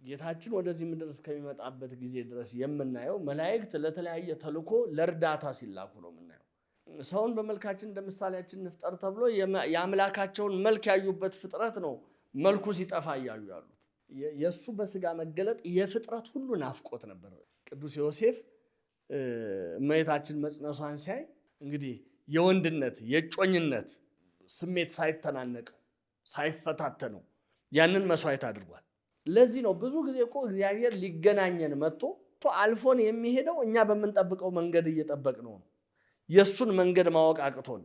ጌታችን ወደዚህ ምድር እስከሚመጣበት ጊዜ ድረስ የምናየው መላእክት ለተለያየ ተልኮ ለእርዳታ ሲላኩ ነው የምናየው። ሰውን በመልካችን እንደ ምሳሌያችን እንፍጠር ተብሎ የአምላካቸውን መልክ ያዩበት ፍጥረት ነው መልኩ ሲጠፋ እያዩ ያሉት። የእሱ በስጋ መገለጥ የፍጥረት ሁሉ ናፍቆት ነበር። ቅዱስ ዮሴፍ እመቤታችን መጽነሷን ሲያይ እንግዲህ የወንድነት የጮኝነት ስሜት ሳይተናነቀው ሳይፈታተነው ያንን መስዋዕት አድርጓል። ለዚህ ነው ብዙ ጊዜ እኮ እግዚአብሔር ሊገናኘን መጥቶ አልፎን የሚሄደው እኛ በምንጠብቀው መንገድ እየጠበቅነው ነው። የሱን መንገድ ማወቅ አቅቶን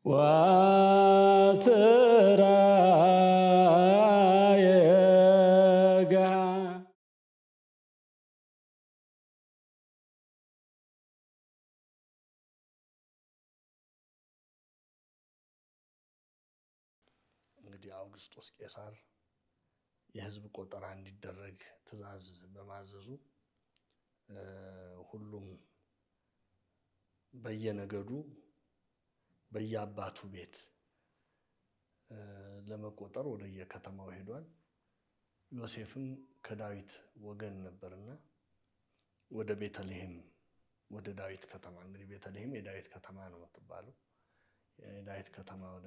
ዋስራ እንግዲህ አውግስጦስ ቄሳር የሕዝብ ቆጠራ እንዲደረግ ትእዛዝ በማዘዙ ሁሉም በየነገዱ በየአባቱ ቤት ለመቆጠር ወደ የከተማው ሄዷል። ዮሴፍም ከዳዊት ወገን ነበርና ወደ ቤተልሔም ወደ ዳዊት ከተማ እንግዲህ ቤተልሔም የዳዊት ከተማ ነው የምትባለው የዳዊት ከተማ ወደ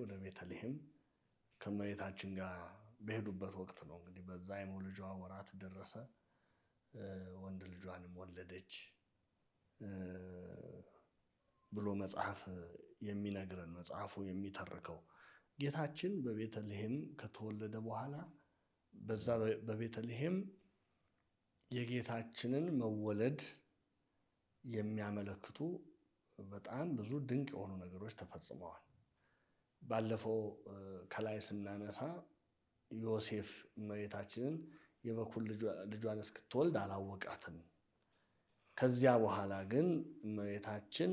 ወደ ቤተልሔም ከመቤታችን ጋር በሄዱበት ወቅት ነው። እንግዲህ በዛ የመውለጃ ወራት ደረሰ። ወንድ ልጇንም ወለደች ብሎ መጽሐፍ የሚነግረን መጽሐፉ የሚተርከው ጌታችን በቤተልሔም ከተወለደ በኋላ በዛ በቤተልሔም የጌታችንን መወለድ የሚያመለክቱ በጣም ብዙ ድንቅ የሆኑ ነገሮች ተፈጽመዋል። ባለፈው ከላይ ስናነሳ ዮሴፍ እመቤታችንን የበኩር ልጇን እስክትወልድ አላወቃትም። ከዚያ በኋላ ግን እመቤታችን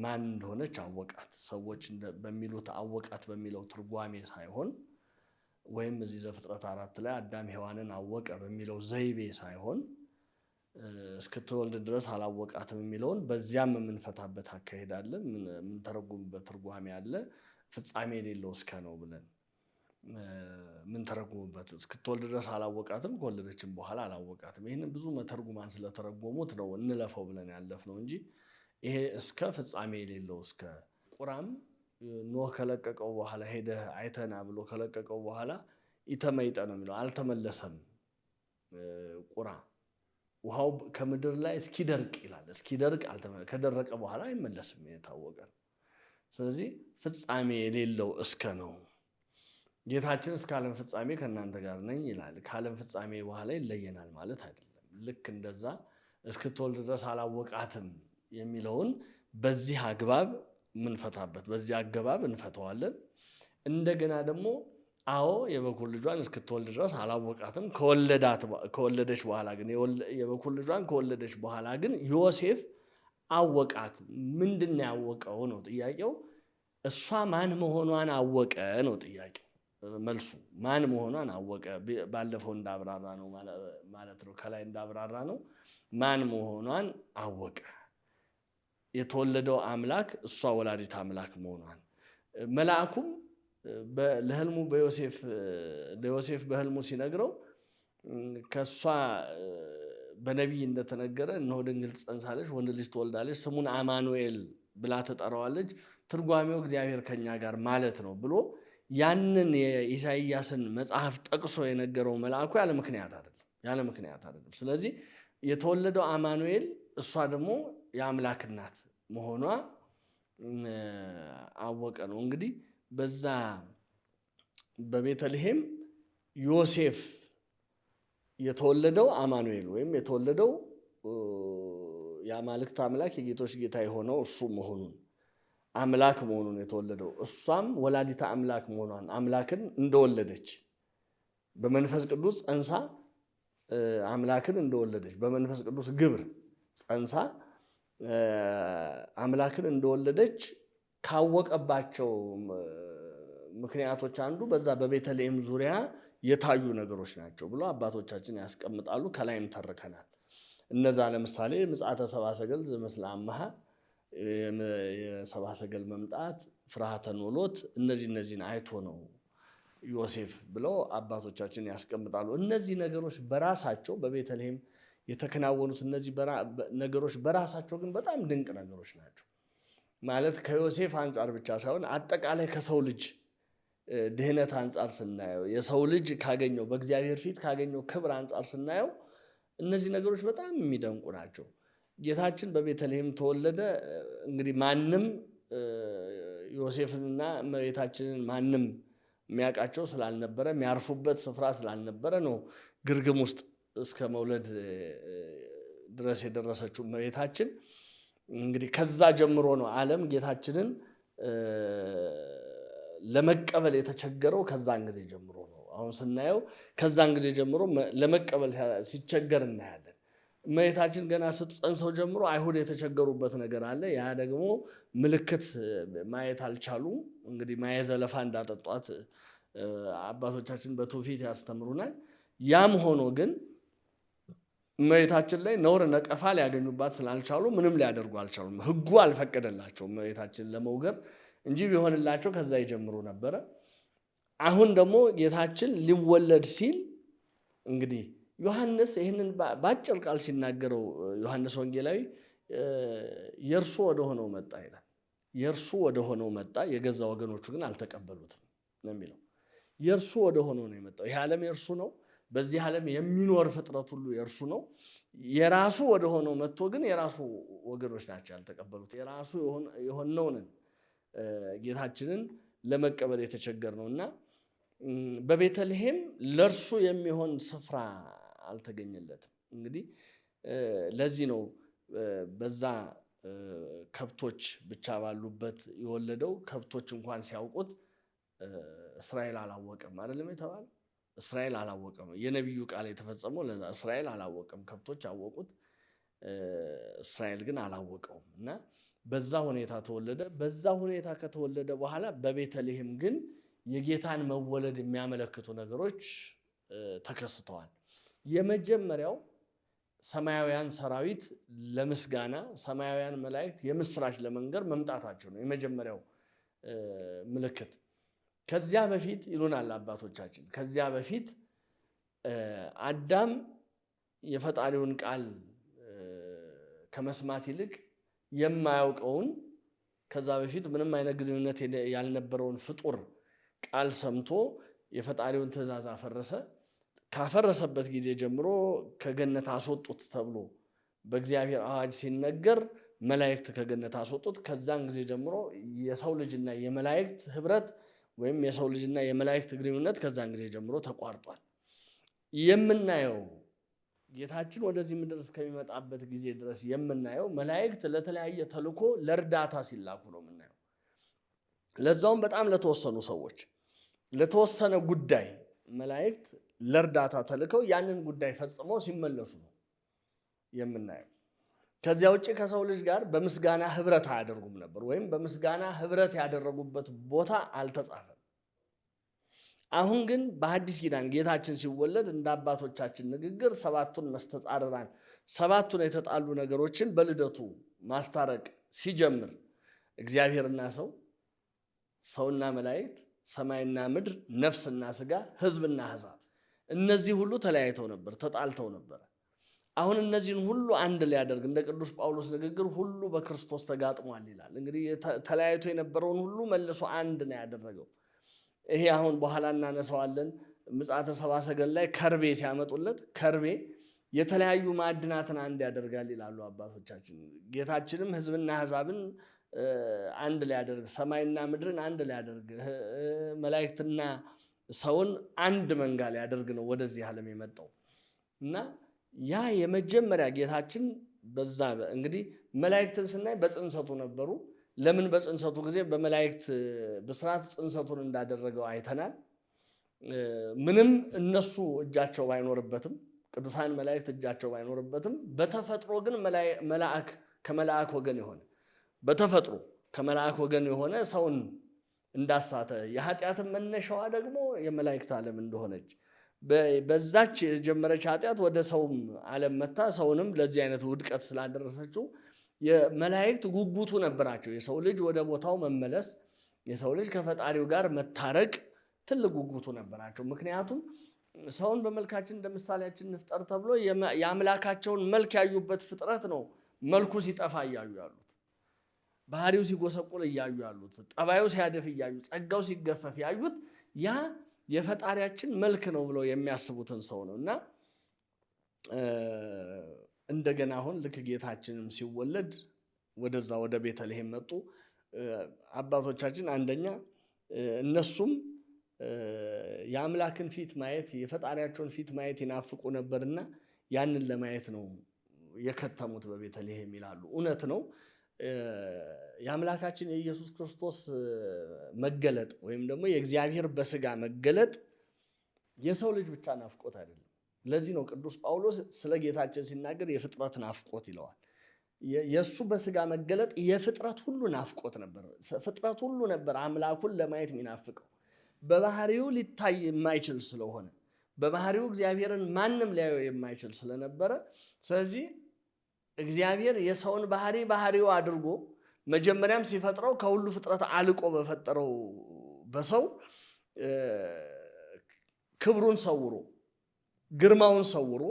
ማን እንደሆነች አወቃት። ሰዎች በሚሉት አወቃት በሚለው ትርጓሜ ሳይሆን ወይም እዚህ ዘፍጥረት 4 ላይ አዳም ሔዋንን አወቀ በሚለው ዘይቤ ሳይሆን እስክትወልድ ድረስ አላወቃትም የሚለውን በዚያም የምንፈታበት አካሄድ አለ፣ የምንተረጉምበት ትርጓሜ አለ። ፍጻሜ የሌለው እስከ ነው ብለን የምንተረጉምበት እስክትወልድ ድረስ አላወቃትም፣ ከወለደችም በኋላ አላወቃትም። ይህንን ብዙ መተርጉማን ስለተረጎሙት ነው እንለፈው ብለን ያለፍነው እንጂ ይሄ እስከ ፍጻሜ የሌለው እስከ ቁራም ኖህ ከለቀቀው በኋላ ሄደህ አይተና ብሎ ከለቀቀው በኋላ ኢተመይጠ ነው የሚለው፣ አልተመለሰም። ቁራ ውሃው ከምድር ላይ እስኪደርቅ ይላል። እስኪደርቅ ከደረቀ በኋላ አይመለስም፣ የታወቀ ነው። ስለዚህ ፍጻሜ የሌለው እስከ ነው። ጌታችን እስከ ዓለም ፍጻሜ ከእናንተ ጋር ነኝ ይላል። ከዓለም ፍጻሜ በኋላ ይለየናል ማለት አይደለም። ልክ እንደዛ እስክትወልድ ድረስ አላወቃትም የሚለውን በዚህ አግባብ ምንፈታበት በዚህ አግባብ እንፈተዋለን። እንደገና ደግሞ አዎ የበኩር ልጇን እስክትወልድ ድረስ አላወቃትም፣ ከወለደች በኋላ ግን የበኩር ልጇን ከወለደች በኋላ ግን ዮሴፍ አወቃት። ምንድን ነው ያወቀው ነው ጥያቄው። እሷ ማን መሆኗን አወቀ ነው ጥያቄው። መልሱ ማን መሆኗን አወቀ። ባለፈው እንዳብራራ ነው ማለት ነው። ከላይ እንዳብራራ ነው ማን መሆኗን አወቀ። የተወለደው አምላክ እሷ ወላዲት አምላክ መሆኗን መልአኩም ለህልሙ ለዮሴፍ በህልሙ ሲነግረው ከሷ በነቢይ እንደተነገረ እነሆ ድንግል ትጸንሳለች፣ ወንድ ልጅ ትወልዳለች፣ ስሙን አማኑኤል ብላ ትጠራዋለች፣ ትርጓሜው እግዚአብሔር ከኛ ጋር ማለት ነው ብሎ ያንን የኢሳይያስን መጽሐፍ ጠቅሶ የነገረው መልአኩ ያለ ምክንያት አይደለም። ስለዚህ የተወለደው አማኑኤል እሷ ደግሞ የአምላክ እናት መሆኗ አወቀ ነው። እንግዲህ በዛ በቤተልሔም ዮሴፍ የተወለደው አማኑኤል ወይም የተወለደው የአማልክት አምላክ የጌቶች ጌታ የሆነው እሱ መሆኑን አምላክ መሆኑን የተወለደው እሷም ወላዲተ አምላክ መሆኗን አምላክን እንደወለደች በመንፈስ ቅዱስ ጸንሳ አምላክን እንደወለደች በመንፈስ ቅዱስ ግብር ጸንሳ አምላክን እንደወለደች ካወቀባቸው ምክንያቶች አንዱ በዛ በቤተልሔም ዙሪያ የታዩ ነገሮች ናቸው ብሎ አባቶቻችን ያስቀምጣሉ። ከላይም ተርከናል። እነዛ ለምሳሌ ምጽአተ ሰብአ ሰገል ዘመስለ አምሃ የሰብአ ሰገል መምጣት፣ ፍርሃተ ኖሎት እነዚህን አይቶ ነው ዮሴፍ ብለው አባቶቻችን ያስቀምጣሉ። እነዚህ ነገሮች በራሳቸው በቤተልሔም የተከናወኑት እነዚህ ነገሮች በራሳቸው ግን በጣም ድንቅ ነገሮች ናቸው። ማለት ከዮሴፍ አንጻር ብቻ ሳይሆን አጠቃላይ ከሰው ልጅ ድህነት አንጻር ስናየው የሰው ልጅ ካገኘው በእግዚአብሔር ፊት ካገኘው ክብር አንጻር ስናየው እነዚህ ነገሮች በጣም የሚደንቁ ናቸው። ጌታችን በቤተልሔም ተወለደ። እንግዲህ ማንም ዮሴፍንና እመቤታችንን ማንም የሚያውቃቸው ስላልነበረ የሚያርፉበት ስፍራ ስላልነበረ ነው ግርግም ውስጥ እስከ መውለድ ድረስ የደረሰችው እመቤታችን። እንግዲህ ከዛ ጀምሮ ነው ዓለም ጌታችንን ለመቀበል የተቸገረው። ከዛን ጊዜ ጀምሮ ነው። አሁን ስናየው ከዛን ጊዜ ጀምሮ ለመቀበል ሲቸገር እናያለን። እመቤታችን ገና ስትጸንሰው ጀምሮ አይሁድ የተቸገሩበት ነገር አለ። ያ ደግሞ ምልክት ማየት አልቻሉም። እንግዲህ ማየ ዘለፋ እንዳጠጧት አባቶቻችን በትውፊት ያስተምሩናል። ያም ሆኖ ግን እመቤታችን ላይ ነውር ነቀፋ ሊያገኙባት ስላልቻሉ ምንም ሊያደርጉ አልቻሉም። ሕጉ አልፈቀደላቸውም እመቤታችን ለመውገር እንጂ ቢሆንላቸው ከዛ ይጀምሩ ነበረ። አሁን ደግሞ ጌታችን ሊወለድ ሲል እንግዲህ ዮሐንስ ይህንን በአጭር ቃል ሲናገረው ዮሐንስ ወንጌላዊ የእርሱ ወደ ሆነው መጣ ይላል። የእርሱ ወደ ሆነው መጣ፣ የገዛ ወገኖቹ ግን አልተቀበሉትም ነው የሚለው። የእርሱ ወደ ሆነው ነው የመጣው። ይህ ዓለም የእርሱ ነው። በዚህ ዓለም የሚኖር ፍጥረት ሁሉ የእርሱ ነው። የራሱ ወደ ሆነው መጥቶ ግን የራሱ ወገኖች ናቸው ያልተቀበሉት። የራሱ የሆነውን ጌታችንን ለመቀበል የተቸገር ነው እና በቤተልሔም ለእርሱ የሚሆን ስፍራ አልተገኘለትም። እንግዲህ ለዚህ ነው በዛ ከብቶች ብቻ ባሉበት የወለደው። ከብቶች እንኳን ሲያውቁት እስራኤል አላወቀም አይደለም የተባለ። እስራኤል አላወቀም። የነቢዩ ቃል የተፈጸመው ለዛ እስራኤል አላወቀም። ከብቶች አወቁት፣ እስራኤል ግን አላወቀውም እና በዛ ሁኔታ ተወለደ። በዛ ሁኔታ ከተወለደ በኋላ በቤተልሔም ግን የጌታን መወለድ የሚያመለክቱ ነገሮች ተከስተዋል። የመጀመሪያው ሰማያውያን ሰራዊት ለምስጋና፣ ሰማያውያን መላእክት የምስራች ለመንገር መምጣታቸው ነው የመጀመሪያው ምልክት። ከዚያ በፊት ይሉናል አባቶቻችን፣ ከዚያ በፊት አዳም የፈጣሪውን ቃል ከመስማት ይልቅ የማያውቀውን ከዛ በፊት ምንም አይነት ግንኙነት ያልነበረውን ፍጡር ቃል ሰምቶ የፈጣሪውን ትእዛዝ አፈረሰ። ካፈረሰበት ጊዜ ጀምሮ ከገነት አስወጡት ተብሎ በእግዚአብሔር አዋጅ ሲነገር መላእክት ከገነት አስወጡት። ከዛን ጊዜ ጀምሮ የሰው ልጅና የመላእክት ህብረት ወይም የሰው ልጅና የመላእክት ግንኙነት ከዛን ጊዜ ጀምሮ ተቋርጧል። የምናየው ጌታችን ወደዚህ ምድር እስከሚመጣበት ጊዜ ድረስ የምናየው መላእክት ለተለያየ ተልእኮ ለእርዳታ ሲላኩ ነው የምናየው። ለዛውም በጣም ለተወሰኑ ሰዎች ለተወሰነ ጉዳይ መላእክት ለእርዳታ ተልከው ያንን ጉዳይ ፈጽመው ሲመለሱ ነው የምናየው። ከዚያ ውጭ ከሰው ልጅ ጋር በምስጋና ህብረት አያደርጉም ነበር፣ ወይም በምስጋና ህብረት ያደረጉበት ቦታ አልተጻፈም። አሁን ግን በሐዲስ ኪዳን ጌታችን ሲወለድ እንደ አባቶቻችን ንግግር ሰባቱን መስተጻርራን፣ ሰባቱን የተጣሉ ነገሮችን በልደቱ ማስታረቅ ሲጀምር እግዚአብሔርና ሰው፣ ሰውና መላእክት፣ ሰማይና ምድር፣ ነፍስና ስጋ፣ ህዝብና አሕዛብ፣ እነዚህ ሁሉ ተለያይተው ነበር፣ ተጣልተው ነበር። አሁን እነዚህን ሁሉ አንድ ሊያደርግ እንደ ቅዱስ ጳውሎስ ንግግር ሁሉ በክርስቶስ ተጋጥሟል ይላል። እንግዲህ ተለያይቶ የነበረውን ሁሉ መልሶ አንድ ነው ያደረገው። ይሄ አሁን በኋላ እናነሳዋለን። ምጽአተ ሰብአ ሰገል ላይ ከርቤ ሲያመጡለት ከርቤ የተለያዩ ማዕድናትን አንድ ያደርጋል ይላሉ አባቶቻችን። ጌታችንም ህዝብና አሕዛብን አንድ ሊያደርግ፣ ሰማይና ምድርን አንድ ሊያደርግ፣ መላእክትና ሰውን አንድ መንጋ ሊያደርግ ነው ወደዚህ ዓለም የመጣው እና ያ የመጀመሪያ ጌታችን በዛ እንግዲህ መላእክትን ስናይ በጽንሰቱ ነበሩ። ለምን በጽንሰቱ ጊዜ በመላእክት ብስራት ጽንሰቱን እንዳደረገው አይተናል። ምንም እነሱ እጃቸው ባይኖርበትም፣ ቅዱሳን መላእክት እጃቸው ባይኖርበትም በተፈጥሮ ግን መልአክ ከመልአክ ወገን የሆነ በተፈጥሮ ከመልአክ ወገን የሆነ ሰውን እንዳሳተ የኃጢአትን መነሻዋ ደግሞ የመላእክት ዓለም እንደሆነች በዛች የጀመረች ኃጢአት ወደ ሰውም ዓለም መታ ሰውንም ለዚህ አይነት ውድቀት ስላደረሰችው የመላእክት ጉጉቱ ነበራቸው። የሰው ልጅ ወደ ቦታው መመለስ፣ የሰው ልጅ ከፈጣሪው ጋር መታረቅ ትልቅ ጉጉቱ ነበራቸው። ምክንያቱም ሰውን በመልካችን እንደ ምሳሌያችን እንፍጠር ተብሎ የአምላካቸውን መልክ ያዩበት ፍጥረት ነው መልኩ ሲጠፋ እያዩ ያሉት፣ ባህሪው ሲጎሰቁል እያዩ ያሉት፣ ጠባዩ ሲያደፍ እያዩ፣ ጸጋው ሲገፈፍ ያዩት ያ የፈጣሪያችን መልክ ነው ብለው የሚያስቡትን ሰው ነው። እና እንደገና አሁን ልክ ጌታችንም ሲወለድ ወደዛ ወደ ቤተልሔም መጡ አባቶቻችን። አንደኛ እነሱም የአምላክን ፊት ማየት የፈጣሪያቸውን ፊት ማየት ይናፍቁ ነበርና ያንን ለማየት ነው የከተሙት በቤተልሔም ይላሉ። እውነት ነው። የአምላካችን የኢየሱስ ክርስቶስ መገለጥ ወይም ደግሞ የእግዚአብሔር በስጋ መገለጥ የሰው ልጅ ብቻ ናፍቆት አይደለም። ለዚህ ነው ቅዱስ ጳውሎስ ስለ ጌታችን ሲናገር የፍጥረት ናፍቆት ይለዋል። የእሱ በስጋ መገለጥ የፍጥረት ሁሉ ናፍቆት ነበር። ፍጥረት ሁሉ ነበር አምላኩን ለማየት የሚናፍቀው። በባህሪው ሊታይ የማይችል ስለሆነ፣ በባህሪው እግዚአብሔርን ማንም ሊያየው የማይችል ስለነበረ፣ ስለዚህ እግዚአብሔር የሰውን ባህሪው አድርጎ መጀመሪያም ሲፈጥረው ከሁሉ ፍጥረት አልቆ በፈጠረው በሰው ክብሩን ሰውሮ ግርማውን ሰውሮ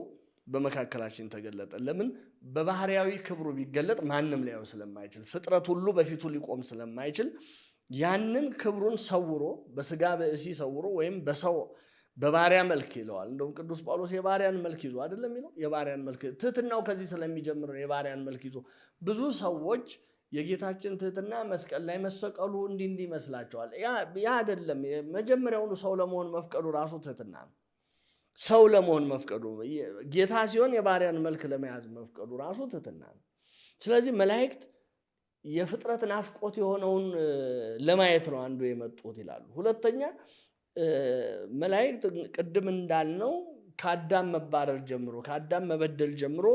በመካከላችን ተገለጠ። ለምን? በባህሪያዊ ክብሩ ቢገለጥ ማንም ሊያየው ስለማይችል፣ ፍጥረት ሁሉ በፊቱ ሊቆም ስለማይችል ያንን ክብሩን ሰውሮ በስጋ በእሲ ሰውሮ ወይም በሰው በባሪያ መልክ ይለዋል። እንደውም ቅዱስ ጳውሎስ የባሪያን መልክ ይዞ አይደለም የሚለው፣ የባሪያን መልክ ትህትናው ከዚህ ስለሚጀምር የባሪያን መልክ ይዞ። ብዙ ሰዎች የጌታችን ትህትና መስቀል ላይ መሰቀሉ እንዲህ ይመስላቸዋል። ያ አይደለም። መጀመሪያውኑ ሰው ለመሆን መፍቀዱ ራሱ ትህትና ነው። ሰው ለመሆን መፍቀዱ፣ ጌታ ሲሆን የባሪያን መልክ ለመያዝ መፍቀዱ ራሱ ትህትና ነው። ስለዚህ መላእክት የፍጥረት ናፍቆት የሆነውን ለማየት ነው አንዱ የመጡት ይላሉ። ሁለተኛ መላእክት ቅድም እንዳልነው ከአዳም መባረር ጀምሮ ከአዳም መበደል ጀምሮ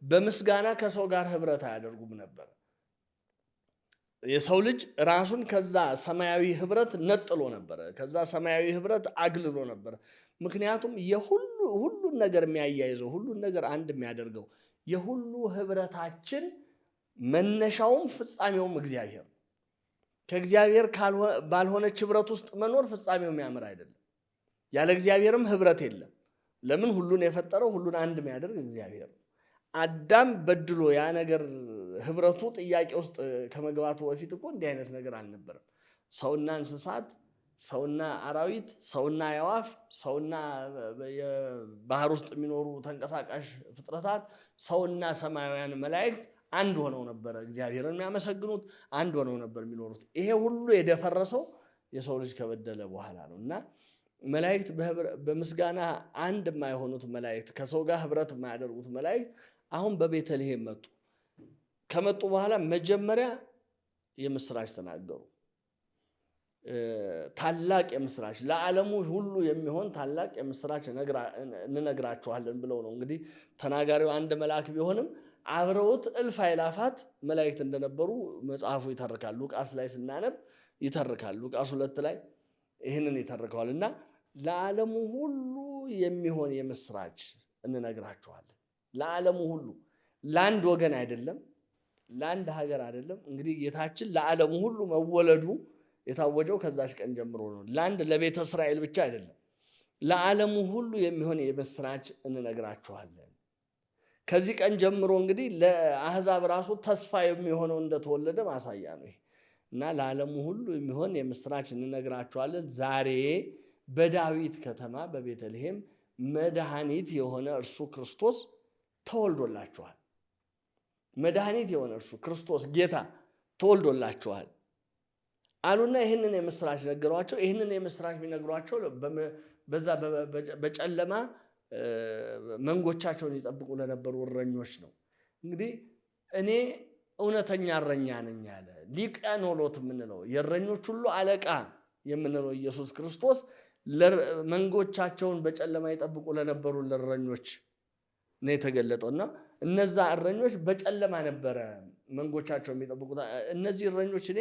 በምስጋና ከሰው ጋር ህብረት አያደርጉም ነበር። የሰው ልጅ ራሱን ከዛ ሰማያዊ ህብረት ነጥሎ ነበር፣ ከዛ ሰማያዊ ህብረት አግልሎ ነበር። ምክንያቱም ሁሉን ነገር የሚያያይዘው ሁሉን ነገር አንድ የሚያደርገው የሁሉ ህብረታችን መነሻውም ፍጻሜውም እግዚአብሔር ነው። ከእግዚአብሔር ባልሆነች ህብረት ውስጥ መኖር ፍጻሜው የሚያምር አይደለም። ያለ እግዚአብሔርም ህብረት የለም። ለምን? ሁሉን የፈጠረው ሁሉን አንድ የሚያደርግ እግዚአብሔር ነው። አዳም በድሎ ያ ነገር ህብረቱ ጥያቄ ውስጥ ከመግባቱ በፊት እኮ እንዲህ አይነት ነገር አልነበረም። ሰውና እንስሳት፣ ሰውና አራዊት፣ ሰውና አዕዋፍ፣ ሰውና የባህር ውስጥ የሚኖሩ ተንቀሳቃሽ ፍጥረታት፣ ሰውና ሰማያውያን መላእክት አንድ ሆነው ነበር እግዚአብሔርን የሚያመሰግኑት፣ አንድ ሆነው ነበር የሚኖሩት። ይሄ ሁሉ የደፈረሰው የሰው ልጅ ከበደለ በኋላ ነው። እና መላእክት በምስጋና አንድ የማይሆኑት መላእክት፣ ከሰው ጋር ህብረት የማያደርጉት መላእክት አሁን በቤተልሔም መጡ። ከመጡ በኋላ መጀመሪያ የምስራች ተናገሩ። ታላቅ የምስራች፣ ለዓለሙ ሁሉ የሚሆን ታላቅ የምስራች እንነግራችኋለን ብለው ነው። እንግዲህ ተናጋሪው አንድ መልአክ ቢሆንም አብረውት እልፍ አእላፋት መላእክት እንደነበሩ መጽሐፉ ይተርካል። ሉቃስ ላይ ስናነብ ይተርካል። ሉቃስ 2 ላይ ይህንን ይተርከዋል። እና ለዓለሙ ሁሉ የሚሆን የምስራች እንነግራችኋለን። ለዓለሙ ሁሉ፣ ለአንድ ወገን አይደለም፣ ለአንድ ሀገር አይደለም። እንግዲህ ጌታችን ለዓለሙ ሁሉ መወለዱ የታወጀው ከዛች ቀን ጀምሮ ነው። ለቤተ እስራኤል ብቻ አይደለም፣ ለዓለሙ ሁሉ የሚሆን የምስራች እንነግራችኋለን። ከዚህ ቀን ጀምሮ እንግዲህ ለአሕዛብ ራሱ ተስፋ የሚሆነው እንደተወለደ ማሳያ ነው ይሄ። እና ለዓለሙ ሁሉ የሚሆን የምስራች እንነግራችኋለን፣ ዛሬ በዳዊት ከተማ በቤተልሔም መድኃኒት የሆነ እርሱ ክርስቶስ ተወልዶላችኋል። መድኃኒት የሆነ እርሱ ክርስቶስ ጌታ ተወልዶላችኋል አሉና ይህንን የምስራች ነገሯቸው። ይህንን የምስራች የሚነግሯቸው በዛ በጨለማ መንጎቻቸውን ይጠብቁ ለነበሩ እረኞች ነው። እንግዲህ እኔ እውነተኛ እረኛ ነኝ ያለ ሊቃኖሎት የምንለው የእረኞች ሁሉ አለቃ የምንለው ኢየሱስ ክርስቶስ መንጎቻቸውን በጨለማ ይጠብቁ ለነበሩ ለእረኞች ነው የተገለጠውና እነዛ እረኞች በጨለማ ነበረ መንጎቻቸው የሚጠብቁት። እነዚህ እረኞች እኔ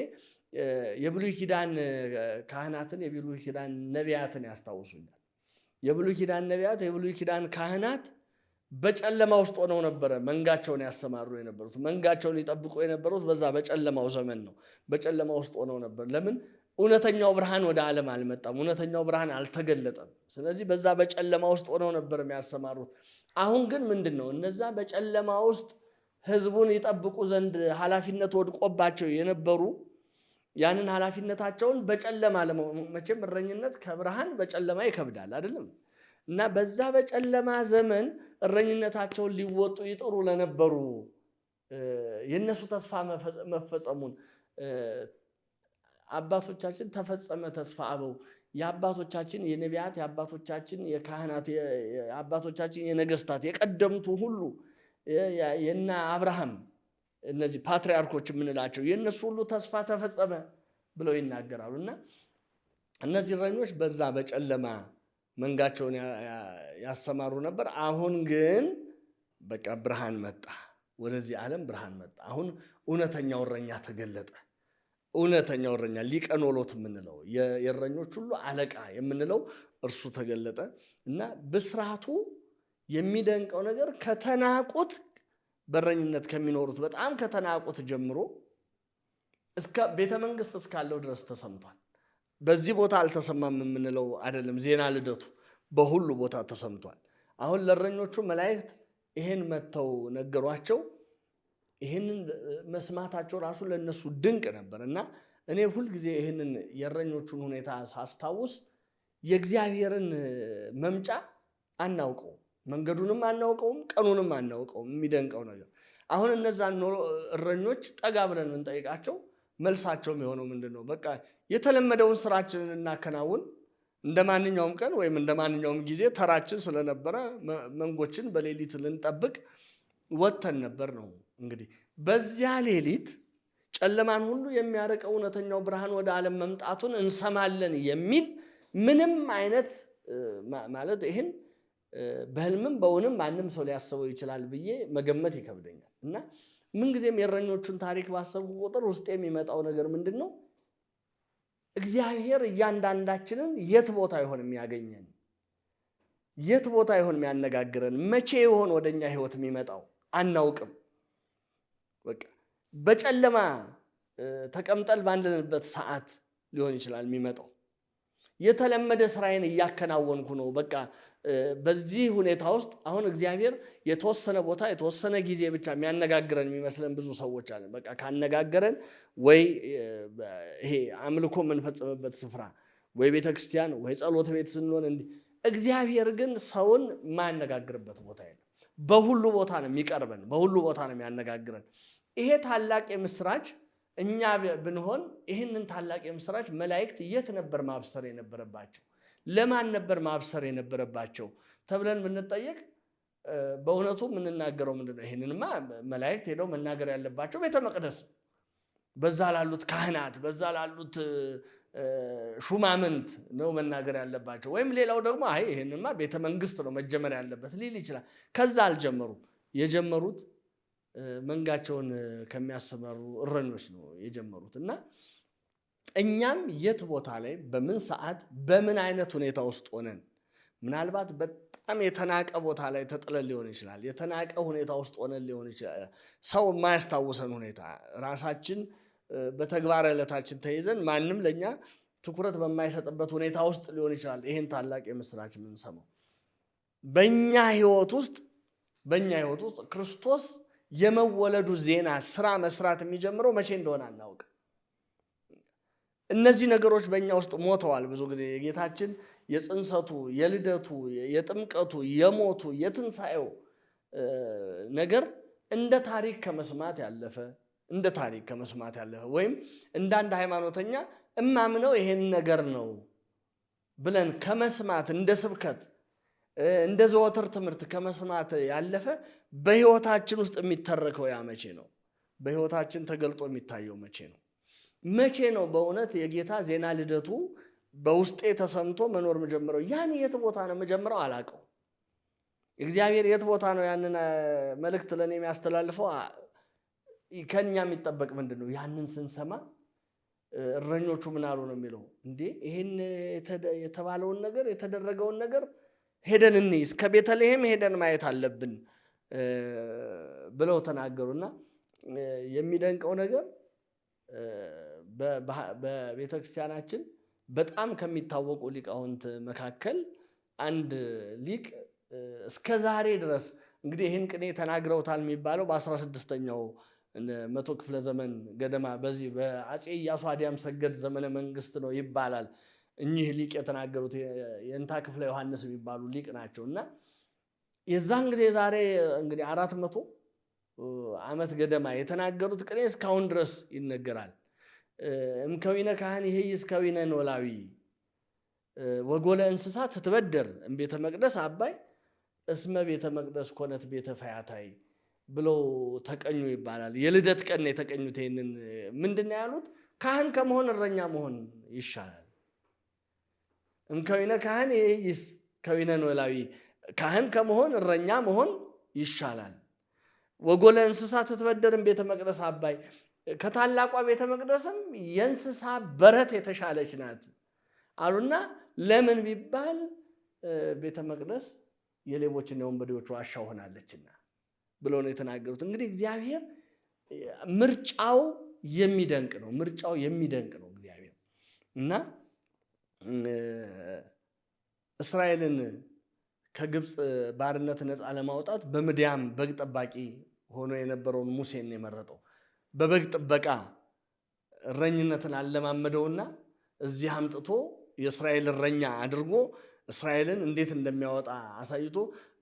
የብሉይ ኪዳን ካህናትን የብሉይ ኪዳን ነቢያትን ያስታውሱኛል። የብሉይ ኪዳን ነቢያት የብሉይ ኪዳን ካህናት በጨለማ ውስጥ ሆነው ነበረ መንጋቸውን ያሰማሩ የነበሩት። መንጋቸውን ይጠብቁ የነበሩት በዛ በጨለማው ዘመን ነው። በጨለማ ውስጥ ሆነው ነበር። ለምን? እውነተኛው ብርሃን ወደ ዓለም አልመጣም። እውነተኛው ብርሃን አልተገለጠም። ስለዚህ በዛ በጨለማ ውስጥ ሆነው ነበር የሚያሰማሩት። አሁን ግን ምንድነው እነዛ በጨለማ ውስጥ ህዝቡን ይጠብቁ ዘንድ ኃላፊነት ወድቆባቸው የነበሩ ያንን ኃላፊነታቸውን በጨለማ መቼም እረኝነት ከብርሃን በጨለማ ይከብዳል አይደለም? እና በዛ በጨለማ ዘመን እረኝነታቸውን ሊወጡ ይጥሩ ለነበሩ የነሱ ተስፋ መፈጸሙን አባቶቻችን ተፈጸመ ተስፋ አበው የአባቶቻችን የነቢያት የአባቶቻችን የካህናት የአባቶቻችን የነገስታት የቀደምቱ ሁሉ የና አብርሃም እነዚህ ፓትሪያርኮች የምንላቸው የነሱ ሁሉ ተስፋ ተፈጸመ ብለው ይናገራሉና እነዚህ እረኞች በዛ በጨለማ መንጋቸውን ያሰማሩ ነበር። አሁን ግን በቃ ብርሃን መጣ፣ ወደዚህ ዓለም ብርሃን መጣ። አሁን እውነተኛው እረኛ ተገለጠ። እውነተኛው እረኛ ሊቀ ኖሎት የምንለው የእረኞች ሁሉ አለቃ የምንለው እርሱ ተገለጠ እና ብስራቱ የሚደንቀው ነገር ከተናቁት በረኝነት ከሚኖሩት በጣም ከተናቁት ጀምሮ እስከ ቤተ መንግስት እስካለው ድረስ ተሰምቷል። በዚህ ቦታ አልተሰማም የምንለው አይደለም። ዜና ልደቱ በሁሉ ቦታ ተሰምቷል። አሁን ለእረኞቹ መላእክት ይሄን መተው ነገሯቸው። ይሄንን መስማታቸው ራሱ ለነሱ ድንቅ ነበር እና እኔ ሁልጊዜ ይሄንን የእረኞቹን ሁኔታ ሳስታውስ የእግዚአብሔርን መምጫ አናውቀው፣ መንገዱንም አናውቀውም፣ ቀኑንም አናውቀውም። የሚደንቀው ነገር አሁን እነዛን እረኞች ጠጋ ብለን እንጠይቃቸው መልሳቸው የሚሆነው ምንድነው? በቃ የተለመደውን ስራችንን እናከናውን፣ እንደማንኛውም ቀን ወይም እንደማንኛውም ጊዜ ተራችን ስለነበረ መንጎችን በሌሊት ልንጠብቅ ወተን ነበር ነው። እንግዲህ በዚያ ሌሊት ጨለማን ሁሉ የሚያርቀው እውነተኛው ብርሃን ወደ ዓለም መምጣቱን እንሰማለን የሚል ምንም አይነት ማለት ይህን በህልምም በእውንም ማንም ሰው ሊያስበው ይችላል ብዬ መገመት ይከብደኛል። እና ምንጊዜም የእረኞቹን ታሪክ ባሰብኩ ቁጥር ውስጥ የሚመጣው ነገር ምንድን ነው? እግዚአብሔር እያንዳንዳችንን የት ቦታ ይሆን የሚያገኘን? የት ቦታ ይሆን የሚያነጋግረን? መቼ ይሆን ወደኛ ህይወት የሚመጣው? አናውቅም። በቃ በጨለማ ተቀምጠን ባለንበት ሰዓት ሊሆን ይችላል የሚመጣው። የተለመደ ስራዬን እያከናወንኩ ነው። በቃ በዚህ ሁኔታ ውስጥ አሁን እግዚአብሔር የተወሰነ ቦታ የተወሰነ ጊዜ ብቻ የሚያነጋግረን የሚመስለን ብዙ ሰዎች አለን። በቃ ካነጋገረን ወይ ይሄ አምልኮ የምንፈጽምበት ስፍራ ወይ ቤተክርስቲያን ወይ ጸሎት ቤት ስንሆን እንዲህ። እግዚአብሔር ግን ሰውን የማያነጋግርበት ቦታ የለም። በሁሉ ቦታ ነው የሚቀርበን፣ በሁሉ ቦታ ነው የሚያነጋግረን። ይሄ ታላቅ የምስራች እኛ ብንሆን ይህንን ታላቅ የምስራች መላእክት የት ነበር ማብሰር የነበረባቸው? ለማን ነበር ማብሰር የነበረባቸው ተብለን ብንጠየቅ በእውነቱ የምንናገረው ምንድነው? ይህንንማ መላእክት ሄደው መናገር ያለባቸው ቤተ መቅደስ፣ በዛ ላሉት ካህናት፣ በዛ ላሉት ሹማምንት ነው መናገር ያለባቸው። ወይም ሌላው ደግሞ አይ ይህንንማ ቤተ መንግስት ነው መጀመር ያለበት ሊል ይችላል። ከዛ አልጀመሩም። የጀመሩት መንጋቸውን ከሚያሰማሩ እረኞች ነው የጀመሩት። እና እኛም የት ቦታ ላይ በምን ሰዓት በምን አይነት ሁኔታ ውስጥ ሆነን ምናልባት በጣም የተናቀ ቦታ ላይ ተጥለን ሊሆን ይችላል። የተናቀ ሁኔታ ውስጥ ሆነን ሊሆን ይችላል። ሰው የማያስታውሰን ሁኔታ ራሳችን በተግባር ዕለታችን ተይዘን ማንም ለኛ ትኩረት በማይሰጥበት ሁኔታ ውስጥ ሊሆን ይችላል። ይሄን ታላቅ የምስራች የምንሰማው በእኛ ህይወት ውስጥ ክርስቶስ የመወለዱ ዜና ስራ መስራት የሚጀምረው መቼ እንደሆነ አናውቅ። እነዚህ ነገሮች በእኛ ውስጥ ሞተዋል። ብዙ ጊዜ የጌታችን የጽንሰቱ፣ የልደቱ፣ የጥምቀቱ፣ የሞቱ፣ የትንሣኤው ነገር እንደ ታሪክ ከመስማት ያለፈ ወይም እንደ አንድ ሃይማኖተኛ እማምነው ይሄን ነገር ነው ብለን ከመስማት እንደ ስብከት እንደ ዘወትር ትምህርት ከመስማት ያለፈ በህይወታችን ውስጥ የሚተረከው ያ መቼ ነው? በህይወታችን ተገልጦ የሚታየው መቼ ነው? መቼ ነው በእውነት የጌታ ዜና ልደቱ በውስጤ ተሰምቶ መኖር መጀመረው? ያን የት ቦታ ነው መጀመረው? አላውቀው። እግዚአብሔር የት ቦታ ነው ያንን መልእክት ለኔ የሚያስተላልፈው? ከኛ የሚጠበቅ ምንድነው? ያንን ስንሰማ እረኞቹ ምን አሉ ነው የሚለው። እንዴ ይሄን የተባለውን ነገር የተደረገውን ነገር ሄደን እንይ፣ እስከ ቤተልሔም ሄደን ማየት አለብን ብለው ተናገሩና የሚደንቀው ነገር በቤተክርስቲያናችን በጣም ከሚታወቁ ሊቃውንት መካከል አንድ ሊቅ እስከ ዛሬ ድረስ እንግዲህ ይህን ቅኔ ተናግረውታል የሚባለው በ16ኛው መቶ ክፍለ ዘመን ገደማ በዚህ በአፄ ኢያሱ አዲያም ሰገድ ዘመነ መንግስት ነው ይባላል። እኚህ ሊቅ የተናገሩት የእንታ ክፍለ ዮሐንስ የሚባሉ ሊቅ ናቸው እና የዛን ጊዜ ዛሬ እንግዲህ 400 ዓመት ገደማ የተናገሩት ቅኔ እስካሁን ድረስ ይነገራል። እምከዊነ ካህን ይሄይስ ከዊነ ኖላዊ ወጎለ እንስሳ ትትበደር እምቤተ መቅደስ አባይ እስመ ቤተ መቅደስ ኮነት ቤተ ፈያታይ ብለው ተቀኙ ይባላል። የልደት ቀን የተቀኙት ይሄንን ምንድነው ያሉት? ካህን ከመሆን እረኛ መሆን ይሻላል። እምከዊነ ካህን ይሄይስ ከዊነ ኖላዊ ካህን ከመሆን እረኛ መሆን ይሻላል። ወጎለ እንስሳ ትትበደርም ቤተ መቅደስ አባይ ከታላቋ ቤተ መቅደስም የእንስሳ በረት የተሻለች ናት አሉና ለምን ቢባል ቤተ መቅደስ የሌቦችና የወንበዴዎች ዋሻ ሆናለችና ብሎ ነው የተናገሩት። እንግዲህ እግዚአብሔር ምርጫው የሚደንቅ ነው። ምርጫው የሚደንቅ ነው እግዚአብሔር እና እስራኤልን ከግብፅ ባርነት ነፃ ለማውጣት በምድያም በግ ጠባቂ ሆኖ የነበረውን ሙሴን የመረጠው በበግ ጥበቃ እረኝነትን አለማመደውና እዚህ አምጥቶ የእስራኤል እረኛ አድርጎ እስራኤልን እንዴት እንደሚያወጣ አሳይቶ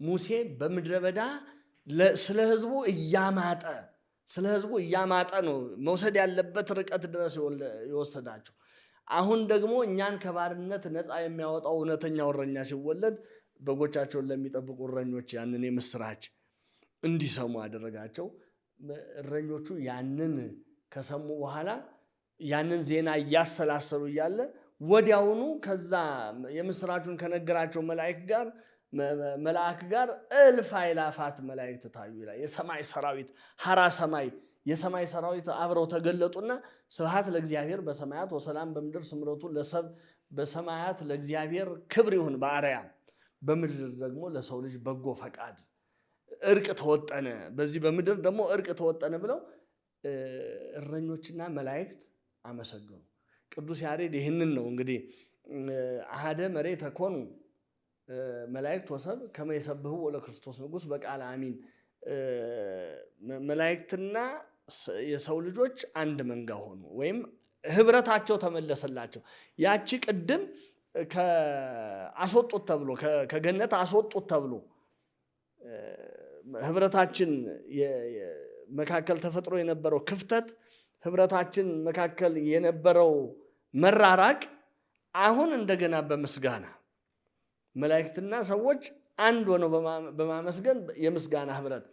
ሙሴ በምድረ በዳ ስለ ሕዝቡ እያማጠ ነው መውሰድ ያለበት ርቀት ድረስ የወሰዳቸው። አሁን ደግሞ እኛን ከባርነት ነፃ የሚያወጣው እውነተኛው እረኛ ሲወለድ በጎቻቸውን ለሚጠብቁ እረኞች ያንን የምስራች እንዲሰሙ አደረጋቸው። እረኞቹ ያንን ከሰሙ በኋላ ያንን ዜና እያሰላሰሉ እያለ ወዲያውኑ ከዛ የምስራቹን ከነገራቸው መልአክ ጋር እልፍ አእላፋት መላእክት ታዩ ይላል። የሰማይ ሰራዊት ሐራ ሰማይ የሰማይ ሰራዊት አብረው ተገለጡና ስብሐት ለእግዚአብሔር በሰማያት ወሰላም በምድር ስምረቱ ለሰብ በሰማያት ለእግዚአብሔር ክብር ይሁን በአርያም በምድር ደግሞ ለሰው ልጅ በጎ ፈቃድ እርቅ ተወጠነ፣ በዚህ በምድር ደግሞ እርቅ ተወጠነ ብለው እረኞችና መላእክት አመሰገኑ። ቅዱስ ያሬድ ይህንን ነው እንግዲህ አሃደ መሬተ ኮኑ መላእክት ወሰብ ከመ ይሰብሕዎ ለክርስቶስ ንጉሥ በቃለ አሚን። መላእክትና የሰው ልጆች አንድ መንጋ ሆኑ ወይም ህብረታቸው ተመለሰላቸው። ያቺ ቅድም አስወጡት ተብሎ ከገነት አስወጡት ተብሎ ህብረታችን መካከል ተፈጥሮ የነበረው ክፍተት ህብረታችን መካከል የነበረው መራራቅ አሁን እንደገና በምስጋና መላእክትና ሰዎች አንድ ሆነው በማመስገን የምስጋና ህብረት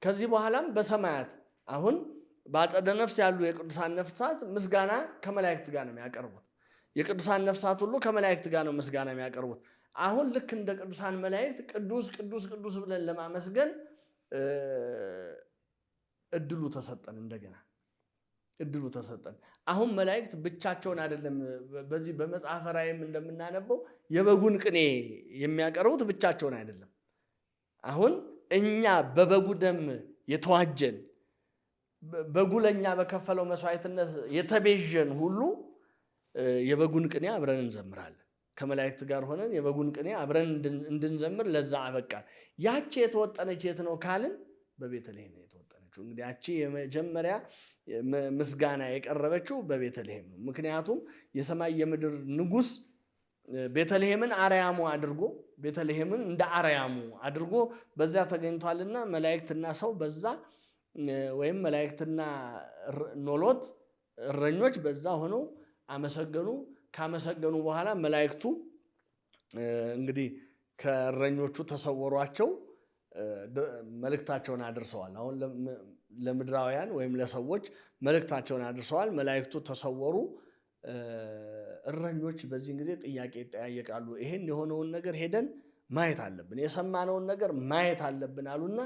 ከዚህ በኋላም በሰማያት አሁን በአጸደ ነፍስ ያሉ የቅዱሳን ነፍሳት ምስጋና ከመላእክት ጋር ነው የሚያቀርቡት። የቅዱሳን ነፍሳት ሁሉ ከመላእክት ጋር ነው ምስጋና የሚያቀርቡት። አሁን ልክ እንደ ቅዱሳን መላእክት ቅዱስ ቅዱስ ቅዱስ ብለን ለማመስገን እድሉ ተሰጠን። እንደገና እድሉ ተሰጠን። አሁን መላእክት ብቻቸውን አይደለም። በዚህ በመጽሐፈ ራእይም እንደምናነበው የበጉን ቅኔ የሚያቀርቡት ብቻቸውን አይደለም። አሁን እኛ በበጉ ደም የተዋጀን በጉ ለኛ በከፈለው መስዋዕትነት የተቤዠን ሁሉ የበጉን ቅኔ አብረን እንዘምራለን። ከመላእክት ጋር ሆነን የበጉን ቅኔ አብረን እንድንዘምር ለዛ አበቃል። ያቺ የተወጠነች የት ነው ካልን በቤተልሔም ነው የተወጠነችው። እንግዲህ ያቺ የመጀመሪያ ምስጋና የቀረበችው በቤተልሔም ነው። ምክንያቱም የሰማይ የምድር ንጉሥ ቤተልሔምን አርያሙ አድርጎ ቤተልሔምን እንደ አርያሙ አድርጎ በዚያ ተገኝቷልና መላእክትና ሰው በዛ ወይም መላእክትና ኖሎት እረኞች በዛ ሆነው አመሰገኑ። ካመሰገኑ በኋላ መላእክቱ እንግዲህ ከእረኞቹ ተሰወሯቸው መልእክታቸውን አድርሰዋል። አሁን ለምድራውያን ወይም ለሰዎች መልእክታቸውን አድርሰዋል። መላእክቱ ተሰወሩ። እረኞች በዚህ ጊዜ ጥያቄ ይጠያየቃሉ። ይሄን የሆነውን ነገር ሄደን ማየት አለብን፣ የሰማነውን ነገር ማየት አለብን አሉና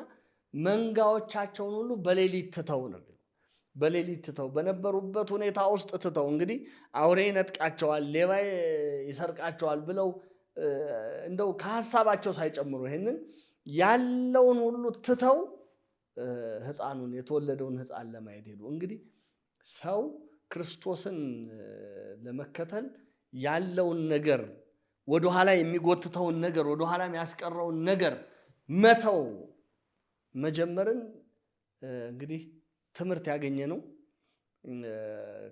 መንጋዎቻቸውን ሁሉ በሌሊት ትተው ነው በሌሊት ትተው በነበሩበት ሁኔታ ውስጥ ትተው እንግዲህ አውሬ ይነጥቃቸዋል፣ ሌባ ይሰርቃቸዋል ብለው እንደው ከሀሳባቸው ሳይጨምሩ ይሄንን ያለውን ሁሉ ትተው ሕፃኑን የተወለደውን ሕፃን ለማየት ሄዱ። እንግዲህ ሰው ክርስቶስን ለመከተል ያለውን ነገር ወደኋላ የሚጎትተውን ነገር ወደኋላ የሚያስቀረውን ነገር መተው መጀመርን እንግዲህ ትምህርት ያገኘ ነው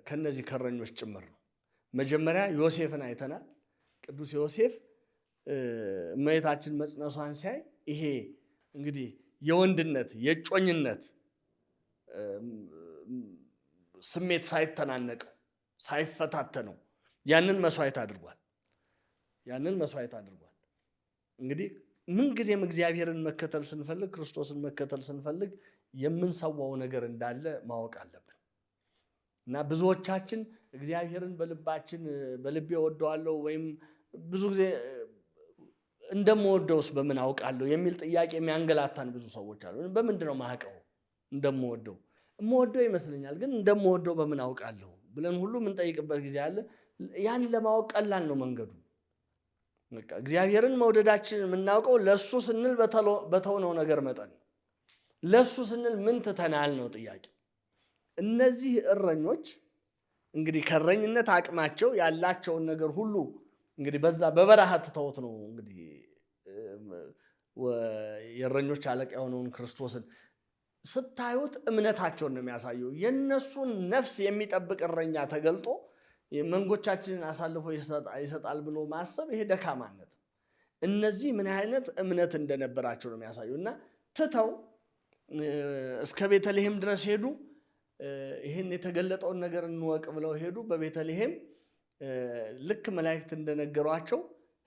ከነዚህ ከረኞች ጭምር ነው። መጀመሪያ ዮሴፍን አይተናል። ቅዱስ ዮሴፍ እመቤታችን መጽነሷን ሲያይ ይሄ እንግዲህ የወንድነት የጮኝነት ስሜት ሳይተናነቀው ሳይፈታተነው ያንን መስዋዕት አድርጓል። እንግዲህ ምንጊዜም እግዚአብሔርን መከተል ስንፈልግ ክርስቶስን መከተል ስንፈልግ የምንሰዋው ነገር እንዳለ ማወቅ አለብን እና ብዙዎቻችን እግዚአብሔርን በልቤ ወደዋለሁ ወይም ብዙ ጊዜ እንደምወደውስ በምን አውቃለሁ የሚል ጥያቄ የሚያንገላታን ብዙ ሰዎች አሉ። በምንድን ነው ማውቀው? እንደምወደው ይመስለኛል፣ ግን እንደምወደው በምን አውቃለሁ ብለን ሁሉ የምንጠይቅበት ጊዜ አለ። ያን ለማወቅ ቀላል ነው መንገዱ። እግዚአብሔርን መውደዳችን የምናውቀው ለሱ ስንል በተውነው ነገር መጠን፣ ለሱ ስንል ምን ትተናል ነው ጥያቄ። እነዚህ እረኞች እንግዲህ ከእረኝነት አቅማቸው ያላቸውን ነገር ሁሉ እንግዲህ በዛ በበረሃ ትተውት ነው እንግዲህ የእረኞች አለቃ የሆነውን ክርስቶስን ስታዩት እምነታቸውን ነው የሚያሳየው። የነሱን ነፍስ የሚጠብቅ እረኛ ተገልጦ መንጎቻችንን አሳልፎ ይሰጣል ብሎ ማሰብ ይሄ ደካማነት። እነዚህ ምን አይነት እምነት እንደነበራቸው ነው የሚያሳየው እና ትተው እስከ ቤተልሔም ድረስ ሄዱ። ይህን የተገለጠውን ነገር እንወቅ ብለው ሄዱ። በቤተልሔም ልክ መላእክት እንደነገሯቸው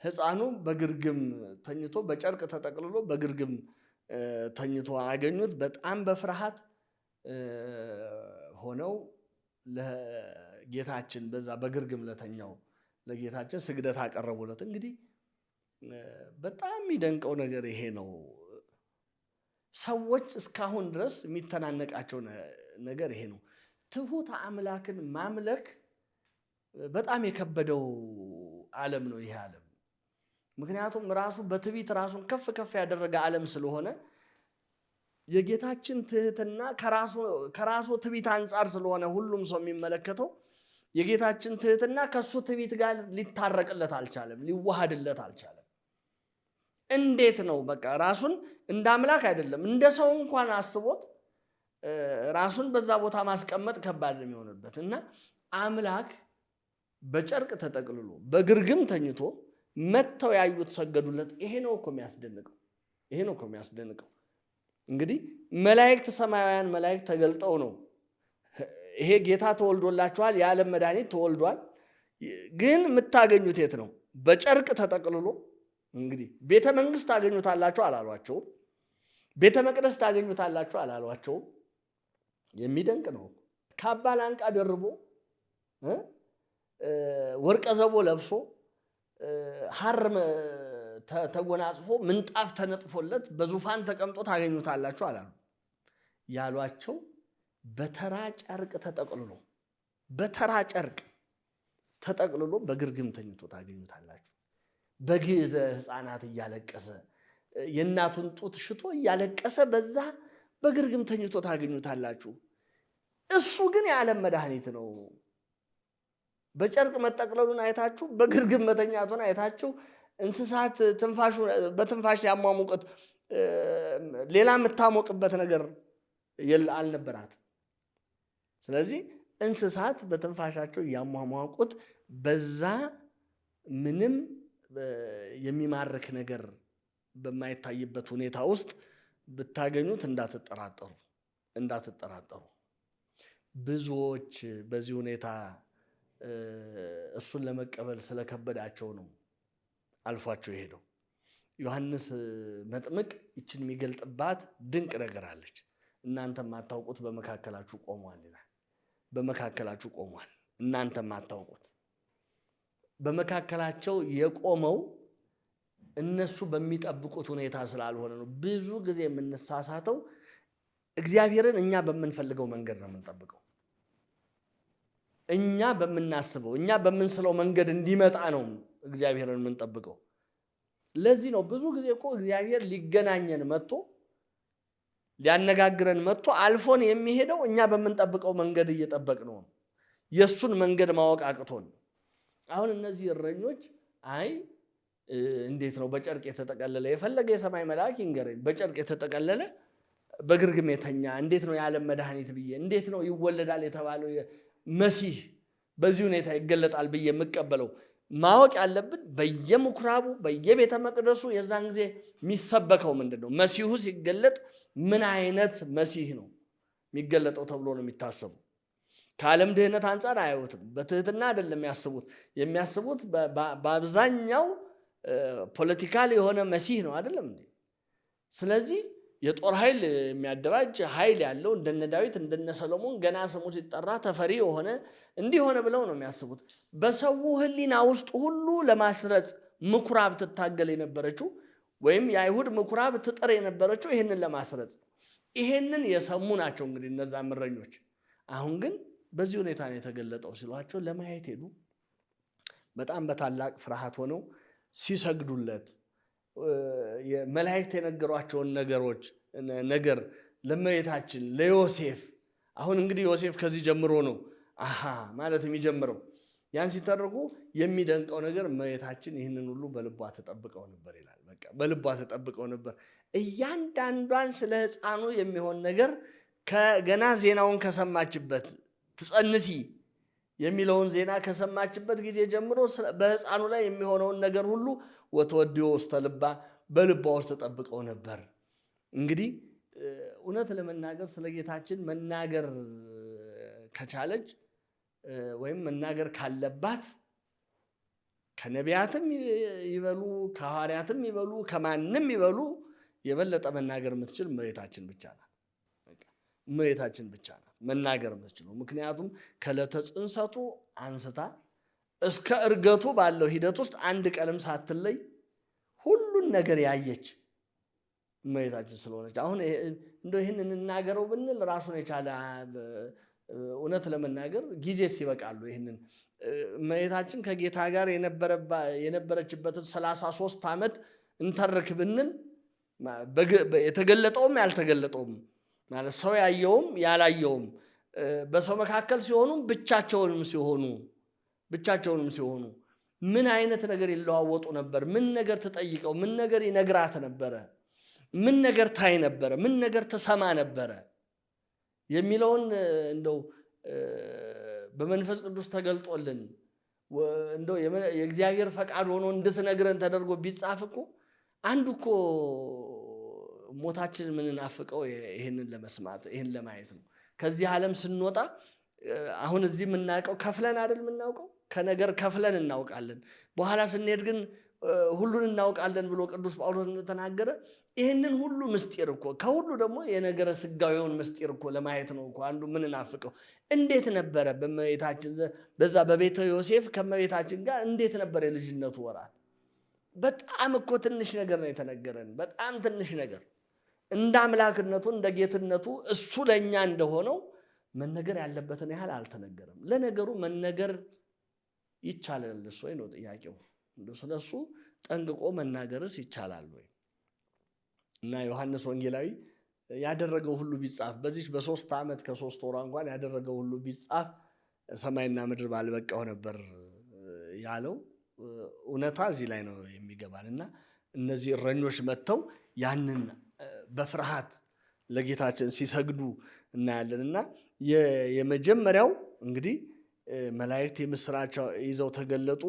ሕፃኑ በግርግም ተኝቶ በጨርቅ ተጠቅልሎ በግርግም ተኝቶ አገኙት። በጣም በፍርሃት ሆነው ለጌታችን በዛ በግርግም ለተኛው ለጌታችን ስግደት አቀረቡለት። እንግዲህ በጣም የሚደንቀው ነገር ይሄ ነው። ሰዎች እስካሁን ድረስ የሚተናነቃቸው ነገር ይሄ ነው። ትሁት አምላክን ማምለክ በጣም የከበደው ዓለም ነው ይሄ ዓለም። ምክንያቱም ራሱ በትዕቢት ራሱን ከፍ ከፍ ያደረገ ዓለም ስለሆነ የጌታችን ትህትና ከራሱ ትዕቢት አንጻር ስለሆነ ሁሉም ሰው የሚመለከተው የጌታችን ትህትና ከሱ ትዕቢት ጋር ሊታረቅለት አልቻለም፣ ሊዋሃድለት አልቻለም። እንዴት ነው? በቃ ራሱን እንደ አምላክ አይደለም እንደ ሰው እንኳን አስቦት ራሱን በዛ ቦታ ማስቀመጥ ከባድ ነው የሚሆንበት እና አምላክ በጨርቅ ተጠቅልሎ በግርግም ተኝቶ መተው ያዩት ሰገዱለት። ይሄ ነው እኮ የሚያስደንቀው። እንግዲህ መላእክት ሰማያውያን መላእክት ተገልጠው ነው ይሄ ጌታ ተወልዶላችኋል፣ የዓለም መድኃኒት ተወልዷል። ግን የምታገኙት የት ነው? በጨርቅ ተጠቅልሎ። እንግዲህ ቤተ መንግስት ታገኙታላችሁ አላሏቸውም። ቤተ መቅደስ ታገኙታላችሁ አላሏቸውም። የሚደንቅ ነው። ካባ ላንቃ ደርቦ ወርቀ ዘቦ ለብሶ ሐር ተጎናጽፎ ምንጣፍ ተነጥፎለት በዙፋን ተቀምጦ ታገኙታላችሁ አላሉ። ያሏቸው በተራ ጨርቅ ተጠቅልሎ በግርግም ተኝቶ ታገኙታላችሁ። በግዕዘ ሕፃናት እያለቀሰ የእናቱን ጡት ሽቶ እያለቀሰ በዛ በግርግም ተኝቶ ታገኙታላችሁ። እሱ ግን የዓለም መድኃኒት ነው። በጨርቅ መጠቅለሉን አይታችሁ፣ በግርግም መተኛቱን አይታችሁ፣ እንስሳት በትንፋሽ ያሟሙቁት ሌላ የምታሞቅበት ነገር አልነበራትም። ስለዚህ እንስሳት በትንፋሻቸው ያሟሟቁት በዛ ምንም የሚማርክ ነገር በማይታይበት ሁኔታ ውስጥ ብታገኙት እንዳትጠራጠሩ። ብዙዎች በዚህ ሁኔታ እሱን ለመቀበል ስለከበዳቸው ነው አልፏቸው የሄደው። ዮሐንስ መጥምቅ ይችን የሚገልጥባት ድንቅ ነገር አለች። እናንተ የማታውቁት በመካከላችሁ ቆሟል ይላል። በመካከላችሁ ቆሟል፣ እናንተ የማታውቁት። በመካከላቸው የቆመው እነሱ በሚጠብቁት ሁኔታ ስላልሆነ ነው። ብዙ ጊዜ የምንሳሳተው እግዚአብሔርን እኛ በምንፈልገው መንገድ ነው የምንጠብቀው። እኛ በምናስበው እኛ በምንስለው መንገድ እንዲመጣ ነው እግዚአብሔርን የምንጠብቀው። ለዚህ ነው ብዙ ጊዜ እኮ እግዚአብሔር ሊገናኘን መጥቶ ሊያነጋግረን መጥቶ አልፎን የሚሄደው እኛ በምንጠብቀው መንገድ እየጠበቅነው ነው። የሱን መንገድ ማወቅ አቅቶን አሁን እነዚህ እረኞች አይ እንዴት ነው በጨርቅ የተጠቀለለ የፈለገ የሰማይ መልአክ ይንገረኝ በጨርቅ የተጠቀለለ በግርግም የተኛ እንዴት ነው የዓለም መድኃኒት ብዬ እንዴት ነው ይወለዳል የተባለው መሲህ በዚህ ሁኔታ ይገለጣል ብዬ የምቀበለው? ማወቅ ያለብን በየምኩራቡ በየቤተ መቅደሱ የዛን ጊዜ የሚሰበከው ምንድነው? መሲሁ ሲገለጥ ምን አይነት መሲህ ነው የሚገለጠው ተብሎ ነው የሚታሰበው። ከዓለም ድህነት አንጻር አያዩትም። በትህትና አይደለም የሚያስቡት በአብዛኛው ፖለቲካል የሆነ መሲህ ነው አይደለም እንዴ? ስለዚህ የጦር ኃይል የሚያደራጅ ኃይል ያለው እንደነ ዳዊት እንደነ ሰሎሞን ገና ስሙ ሲጠራ ተፈሪ የሆነ እንዲሆነ ብለው ነው የሚያስቡት። በሰው ሕሊና ውስጥ ሁሉ ለማስረጽ ምኩራብ ትታገል የነበረችው ወይም የአይሁድ ምኩራብ ትጥር የነበረችው ይህንን ለማስረጽ ይህንን የሰሙ ናቸው እንግዲህ እነዛ እረኞች። አሁን ግን በዚህ ሁኔታ ነው የተገለጠው ሲሏቸው ለማየት ሄዱ። በጣም በታላቅ ፍርሃት ሆነው ሲሰግዱለት መላእክት የነገሯቸውን ነገር ለእመቤታችን ለዮሴፍ አሁን እንግዲህ ዮሴፍ ከዚህ ጀምሮ ነው ማለት የሚጀምረው። ያን ሲተርኩ የሚደንቀው ነገር እመቤታችን ይህንን ሁሉ በልቧ ተጠብቀው ነበር ይላል። በቃ በልቧ ተጠብቀው ነበር። እያንዳንዷን ስለ ሕፃኑ የሚሆን ነገር ከገና ዜናውን ከሰማችበት ትጸንሲ የሚለውን ዜና ከሰማችበት ጊዜ ጀምሮ በሕፃኑ ላይ የሚሆነውን ነገር ሁሉ ወተወድዮ ውስተ ልባ በልቧ ውስጥ ተጠብቀው ነበር። እንግዲህ እውነት ለመናገር ስለ ጌታችን መናገር ከቻለች ወይም መናገር ካለባት ከነቢያትም ይበሉ ከሐዋርያትም ይበሉ ከማንም ይበሉ የበለጠ መናገር የምትችል እመቤታችን ብቻ ናት። እመቤታችን ብቻ ናት መናገር የምትችለው። ምክንያቱም ከዕለተ ጽንሰቱ አንስታ እስከ እርገቱ ባለው ሂደት ውስጥ አንድ ቀንም ሳትለይ ሁሉን ነገር ያየች እመቤታችን ስለሆነች አሁን እንደው ይህንን እናገረው ብንል ራሱን የቻለ እውነት ለመናገር ጊዜስ ይበቃሉ። ይህንን እመቤታችን ከጌታ ጋር የነበረችበትን 33 ዓመት እንተርክ ብንል የተገለጠውም ያልተገለጠውም ማለት ሰው ያየውም ያላየውም በሰው መካከል ሲሆኑም ብቻቸውንም ሲሆኑ ምን አይነት ነገር ይለዋወጡ ነበር? ምን ነገር ትጠይቀው? ምን ነገር ይነግራት ነበረ? ምን ነገር ታይ ነበረ? ምን ነገር ትሰማ ነበረ? የሚለውን እንደው በመንፈስ ቅዱስ ተገልጦልን እንደው የእግዚአብሔር ፈቃድ ሆኖ እንድትነግረን ተደርጎ ቢጻፍ እኮ አንዱ እኮ ሞታችን የምንናፍቀው ይህንን ለመስማት ይህን ለማየት ነው። ከዚህ ዓለም ስንወጣ አሁን እዚህ የምናውቀው ከፍለን አይደል የምናውቀው? ከነገር ከፍለን እናውቃለን። በኋላ ስንሄድ ግን ሁሉን እናውቃለን ብሎ ቅዱስ ጳውሎስ እንደተናገረ ይህንን ሁሉ ምስጢር እኮ ከሁሉ ደግሞ የነገረ ስጋዊውን ምስጢር እኮ ለማየት ነው እኮ አንዱ የምንናፍቀው። እንዴት ነበረ በእመቤታችን በዛ በቤተ ዮሴፍ ከእመቤታችን ጋር እንዴት ነበር የልጅነቱ ወራት? በጣም እኮ ትንሽ ነገር ነው የተነገረን። በጣም ትንሽ ነገር እንደ አምላክነቱ እንደ ጌትነቱ እሱ ለእኛ እንደሆነው መነገር ያለበትን ያህል አልተነገረም። ለነገሩ መነገር ይቻላል ወይ ነው ጥያቄው። ስለሱ ጠንቅቆ መናገርስ ይቻላል ወይ? እና ዮሐንስ ወንጌላዊ ያደረገው ሁሉ ቢጻፍ በዚህ በ3 ዓመት ከ3 ወር እንኳን ያደረገው ሁሉ ቢጻፍ ሰማይና ምድር ባልበቃው ነበር ያለው እውነታ እዚህ ላይ ነው የሚገባን። እና እነዚህ እረኞች መጥተው ያንን በፍርሃት ለጌታችን ሲሰግዱ እናያለን። እና የመጀመሪያው እንግዲህ መላእክት የምስራች ይዘው ተገለጡ።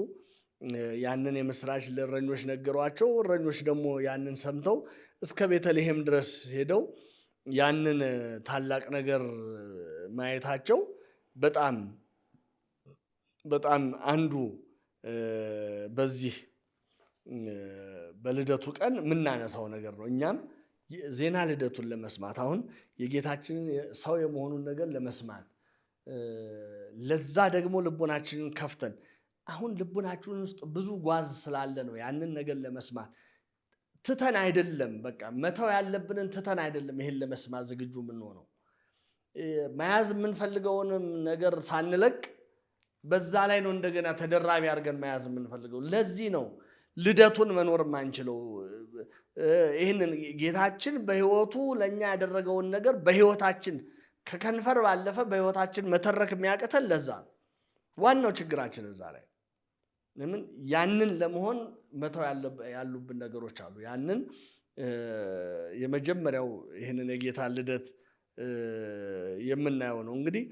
ያንን የምስራች ለእረኞች ነገሯቸው። እረኞች ደግሞ ያንን ሰምተው እስከ ቤተልሔም ድረስ ሄደው ያንን ታላቅ ነገር ማየታቸው በጣም በጣም አንዱ በዚህ በልደቱ ቀን የምናነሳው ነገር ነው። እኛም ዜና ልደቱን ለመስማት አሁን የጌታችንን ሰው የመሆኑን ነገር ለመስማት ለዛ ደግሞ ልቦናችንን ከፍተን አሁን ልቦናችን ውስጥ ብዙ ጓዝ ስላለ ነው ያንን ነገር ለመስማት ትተን አይደለም። በቃ መተው ያለብንን ትተን አይደለም ይሄን ለመስማት ዝግጁ የምንሆነው። መያዝ የምንፈልገውንም ነገር ሳንለቅ በዛ ላይ ነው እንደገና ተደራቢ አድርገን መያዝ የምንፈልገው። ለዚህ ነው ልደቱን መኖር የማንችለው። ይህንን ጌታችን በሕይወቱ ለእኛ ያደረገውን ነገር በሕይወታችን ከከንፈር ባለፈ በሕይወታችን መተረክ የሚያቅተን ለዛ ነው። ዋናው ችግራችን እዛ ላይ ለምን ያንን ለመሆን መተው ያሉብን ነገሮች አሉ። ያንን የመጀመሪያው ይህንን የጌታ ልደት የምናየው ነው እንግዲህ